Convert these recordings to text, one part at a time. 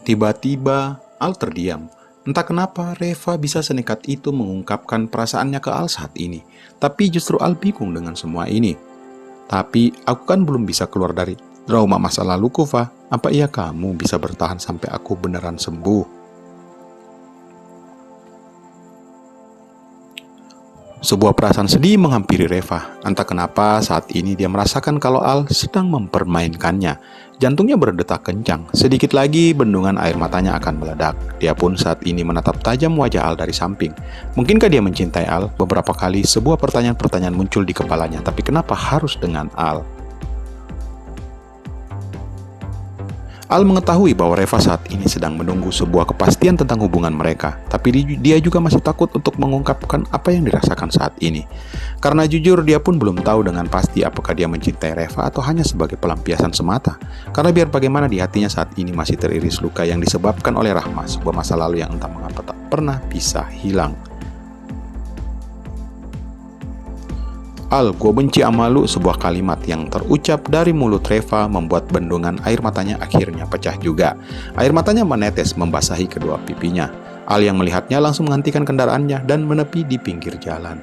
Tiba-tiba, Al terdiam. Entah kenapa Reva bisa senekat itu mengungkapkan perasaannya ke Al saat ini. Tapi justru Al bingung dengan semua ini. Tapi aku kan belum bisa keluar dari trauma masa laluku, Fa. Apa iya kamu bisa bertahan sampai aku beneran sembuh? Sebuah perasaan sedih menghampiri Reva. Entah kenapa saat ini dia merasakan kalau Al sedang mempermainkannya. Jantungnya berdetak kencang. Sedikit lagi bendungan air matanya akan meledak. Dia pun saat ini menatap tajam wajah Al dari samping. Mungkinkah dia mencintai Al? Beberapa kali sebuah pertanyaan-pertanyaan muncul di kepalanya. Tapi kenapa harus dengan Al? Al mengetahui bahwa Reva saat ini sedang menunggu sebuah kepastian tentang hubungan mereka, tapi dia juga masih takut untuk mengungkapkan apa yang dirasakan saat ini. Karena jujur dia pun belum tahu dengan pasti apakah dia mencintai Reva atau hanya sebagai pelampiasan semata. Karena biar bagaimana di hatinya saat ini masih teriris luka yang disebabkan oleh Rahma, sebuah masa lalu yang entah mengapa tak pernah bisa hilang. Al, gue benci sama lu, sebuah kalimat yang terucap dari mulut Reva membuat bendungan air matanya akhirnya pecah juga. Air matanya menetes membasahi kedua pipinya. Al yang melihatnya langsung menghentikan kendaraannya dan menepi di pinggir jalan.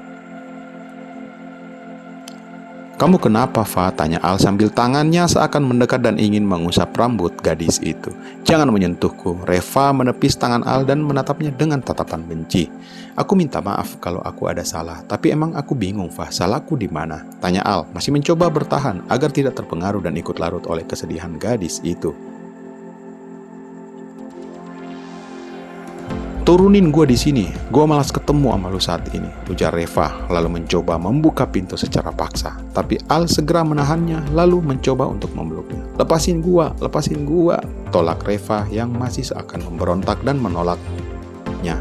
Kamu kenapa, Fa? Tanya Al sambil tangannya seakan mendekat dan ingin mengusap rambut gadis itu. Jangan menyentuhku. Reva menepis tangan Al dan menatapnya dengan tatapan benci. Aku minta maaf kalau aku ada salah, tapi emang aku bingung, Fa, salahku di mana? Tanya Al, masih mencoba bertahan agar tidak terpengaruh dan ikut larut oleh kesedihan gadis itu. Turunin gue di sini, gue malas ketemu sama lu saat ini, ujar Reva, lalu mencoba membuka pintu secara paksa. Tapi Al segera menahannya, lalu mencoba untuk memeluknya. Lepasin gua, tolak Reva yang masih seakan memberontak dan menolaknya.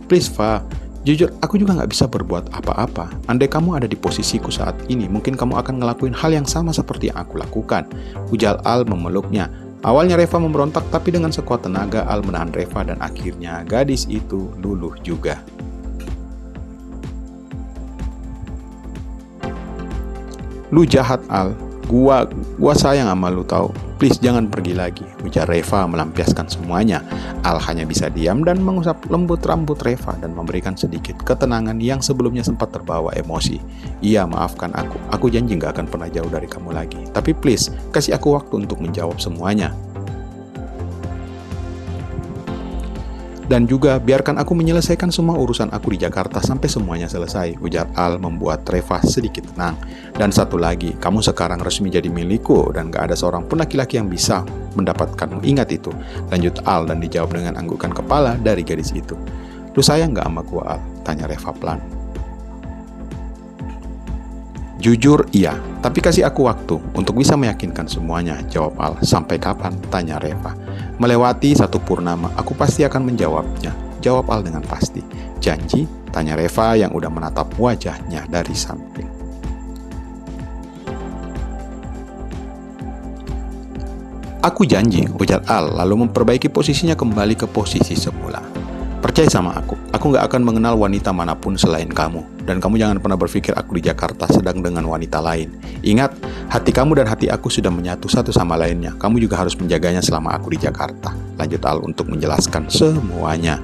Please, Fa, jujur aku juga gak bisa berbuat apa-apa. Andai kamu ada di posisiku saat ini, mungkin kamu akan ngelakuin hal yang sama seperti yang aku lakukan, ujar Al memeluknya. Awalnya Reva memberontak, tapi dengan sekuat tenaga Al menahan Reva dan akhirnya gadis itu luluh juga. Lu jahat, Al. Gua sayang sama lu tahu. Please jangan pergi lagi, ujar Reva melampiaskan semuanya. Al hanya bisa diam dan mengusap lembut rambut Reva dan memberikan sedikit ketenangan yang sebelumnya sempat terbawa emosi. Iya, maafkan aku. Aku janji gak akan pernah jauh dari kamu lagi. Tapi please, kasih aku waktu untuk menjawab semuanya. Dan juga biarkan aku menyelesaikan semua urusan aku di Jakarta sampai semuanya selesai, ujar Al membuat Reva sedikit tenang. Dan satu lagi, kamu sekarang resmi jadi milikku dan gak ada seorang pun laki-laki yang bisa mendapatkanmu, ingat itu, lanjut Al dan dijawab dengan anggukan kepala dari gadis itu. Lu sayang gak sama gua, Al? Tanya Reva pelan. Jujur iya, tapi kasih aku waktu untuk bisa meyakinkan semuanya, jawab Al. Sampai kapan? Tanya Reva. Melewati satu purnama, aku pasti akan menjawabnya, jawab Al dengan pasti. Janji? Tanya Reva yang udah menatap wajahnya dari samping. Aku janji, ujar Al lalu memperbaiki posisinya kembali ke posisi semula. Percaya sama aku gak akan mengenal wanita manapun selain kamu. Dan kamu jangan pernah berpikir aku di Jakarta sedang dengan wanita lain. Ingat, hati kamu dan hati aku sudah menyatu satu sama lainnya. Kamu juga harus menjaganya selama aku di Jakarta, lanjut Al untuk menjelaskan semuanya.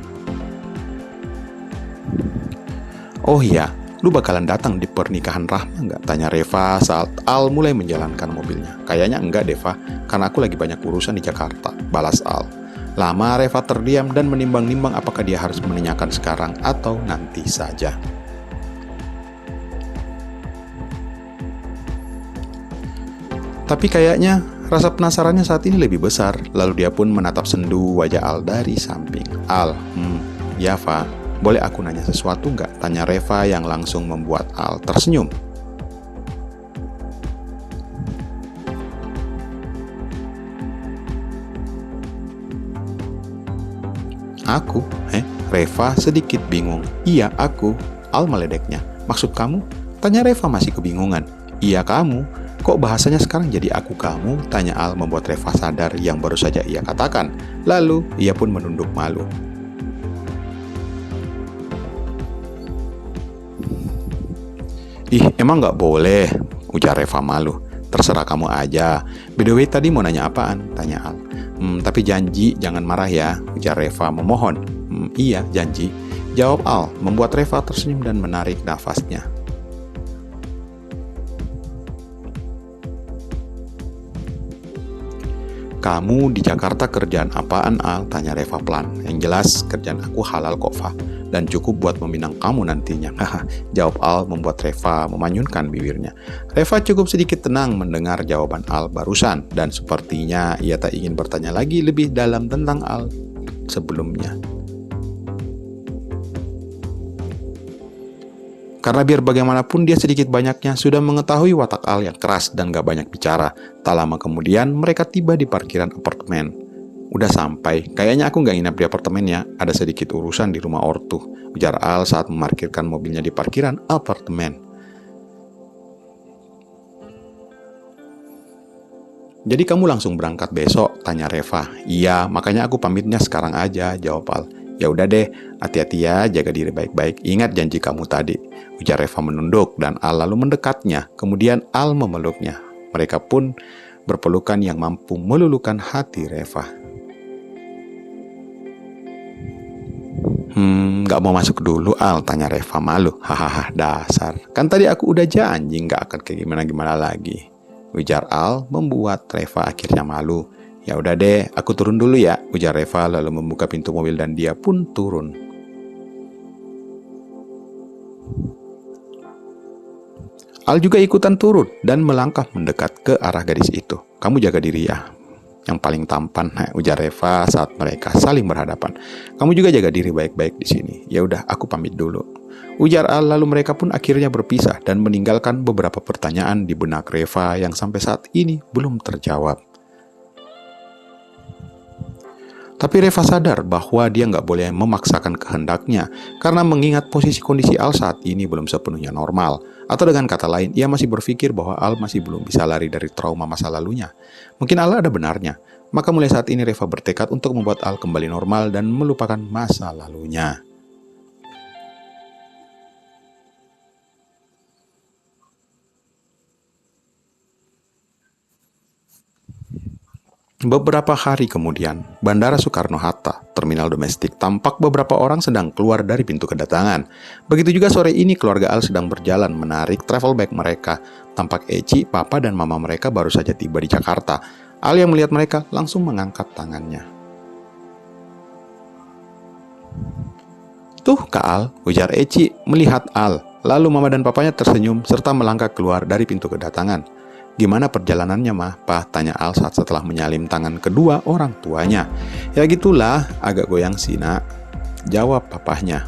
Oh iya, lu bakalan datang di pernikahan Rahma gak? Tanya Reva saat Al mulai menjalankan mobilnya. Kayaknya enggak deh, Fa, karena aku lagi banyak urusan di Jakarta, balas Al. Lama Reva terdiam dan menimbang-nimbang apakah dia harus menanyakan sekarang atau nanti saja. Tapi kayaknya rasa penasarannya saat ini lebih besar. Lalu dia pun menatap sendu wajah Al dari samping. Al, ya Fa, boleh aku nanya sesuatu nggak? Tanya Reva yang langsung membuat Al tersenyum. Aku? Reva sedikit bingung. Iya, aku. Al meledeknya. Maksud kamu? Tanya Reva masih kebingungan. Iya, kamu. Kok bahasanya sekarang jadi aku kamu? Tanya Al membuat Reva sadar yang baru saja ia katakan. Lalu ia pun menunduk malu. Ih, emang gak boleh, ujar Reva malu. Terserah kamu aja. By the way, tadi mau nanya apaan? Tanya Al. Tapi janji jangan marah ya, ujar Reva memohon. Iya, janji. Jawab Al, membuat Reva tersenyum dan menarik nafasnya. Kamu di Jakarta kerjaan apaan, Al? Tanya Reva pelan. Yang jelas kerjaan aku halal kok, Fa. Dan cukup buat meminang kamu nantinya. Haha, jawab Al membuat Reva memanyunkan bibirnya. Reva cukup sedikit tenang mendengar jawaban Al barusan. Dan sepertinya ia tak ingin bertanya lagi lebih dalam tentang Al sebelumnya. Karena biar bagaimanapun dia sedikit banyaknya sudah mengetahui watak Al yang keras dan gak banyak bicara. Tak lama kemudian mereka tiba di parkiran apartemen. Udah sampai, kayaknya aku gak nginap di apartemennya, ada sedikit urusan di rumah ortu, ujar Al saat memarkirkan mobilnya di parkiran apartemen. Jadi kamu langsung berangkat besok? Tanya Reva. Iya, makanya aku pamitnya sekarang aja, jawab Al. Ya udah deh, hati-hati ya, jaga diri baik-baik. Ingat janji kamu tadi, ujar Reva menunduk dan Al lalu mendekatnya. Kemudian Al memeluknya. Mereka pun berpelukan yang mampu meluluhkan hati Reva. Gak mau masuk dulu Al? Tanya Reva malu. Hahaha, dasar. Kan tadi aku udah janji gak akan kayak gimana-gimana lagi, ujar Al membuat Reva akhirnya malu. Ya udah deh, aku turun dulu ya, ujar Reva lalu membuka pintu mobil dan dia pun turun. Al juga ikutan turun dan melangkah mendekat ke arah gadis itu. Kamu jaga diri ya, yang paling tampan, ujar Reva saat mereka saling berhadapan. Kamu juga jaga diri baik-baik di sini. Ya udah, aku pamit dulu, ujar Al lalu mereka pun akhirnya berpisah dan meninggalkan beberapa pertanyaan di benak Reva yang sampai saat ini belum terjawab. Tapi Reva sadar bahwa dia nggak boleh memaksakan kehendaknya karena mengingat posisi kondisi Al saat ini belum sepenuhnya normal. Atau dengan kata lain, ia masih berpikir bahwa Al masih belum bisa lari dari trauma masa lalunya. Mungkin Al ada benarnya. Maka mulai saat ini Reva bertekad untuk membuat Al kembali normal dan melupakan masa lalunya. Beberapa hari kemudian, Bandara Soekarno-Hatta, terminal domestik, tampak beberapa orang sedang keluar dari pintu kedatangan. Begitu juga sore ini keluarga Al sedang berjalan menarik travel bag mereka. Tampak Eci, Papa, dan Mama mereka baru saja tiba di Jakarta. Al yang melihat mereka langsung mengangkat tangannya. Tuh Kak Al, ujar Eci melihat Al. Lalu Mama dan Papanya tersenyum serta melangkah keluar dari pintu kedatangan. Gimana perjalanannya, Mah? Pak, tanya Al saat setelah menyalim tangan kedua orang tuanya. Ya gitulah, agak goyang sih, Nak, jawab papahnya.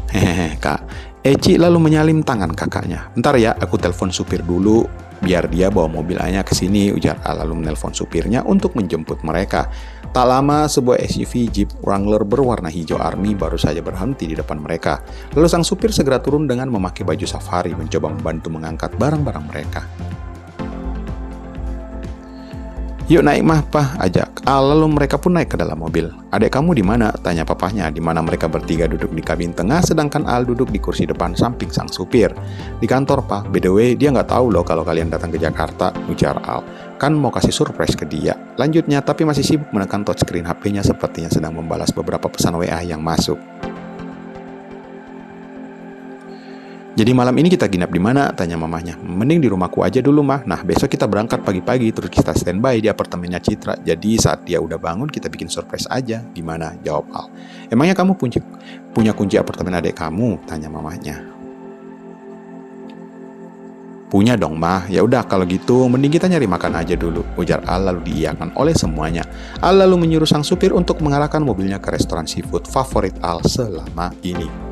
Hehehe, Kak. Eci lalu menyalim tangan kakaknya. Bentar ya, aku telepon supir dulu, biar dia bawa mobil Anya ke sini, ujar Al lalu menelpon supirnya untuk menjemput mereka. Tak lama, sebuah SUV Jeep Wrangler berwarna hijau army baru saja berhenti di depan mereka. Lalu sang supir segera turun dengan memakai baju safari mencoba membantu mengangkat barang-barang mereka. Yuk naik Mah, Pah, ajak Al lalu mereka pun naik ke dalam mobil. Adek kamu di mana? Tanya papahnya, di mana mereka bertiga duduk di kabin tengah sedangkan Al duduk di kursi depan samping sang supir. Di kantor, Pak. By the way, dia nggak tahu loh kalau kalian datang ke Jakarta, ujar Al. Kan mau kasih surprise ke dia. Lanjutnya, tapi masih sibuk menekan touchscreen HP-nya sepertinya sedang membalas beberapa pesan WA yang masuk. Jadi malam ini kita nginap di mana? Tanya mamahnya. Mending di rumahku aja dulu, Mah. Nah, besok kita berangkat pagi-pagi terus kita standby di apartemennya Citra. Jadi saat dia udah bangun kita bikin surprise aja. Gimana? Jawab Al. Emangnya kamu punya kunci apartemen adik kamu? Tanya mamahnya. Punya dong, Mah. Ya udah kalau gitu mending kita nyari makan aja dulu, ujar Al lalu diiyakan oleh semuanya. Al lalu menyuruh sang supir untuk mengarahkan mobilnya ke restoran seafood favorit Al selama ini.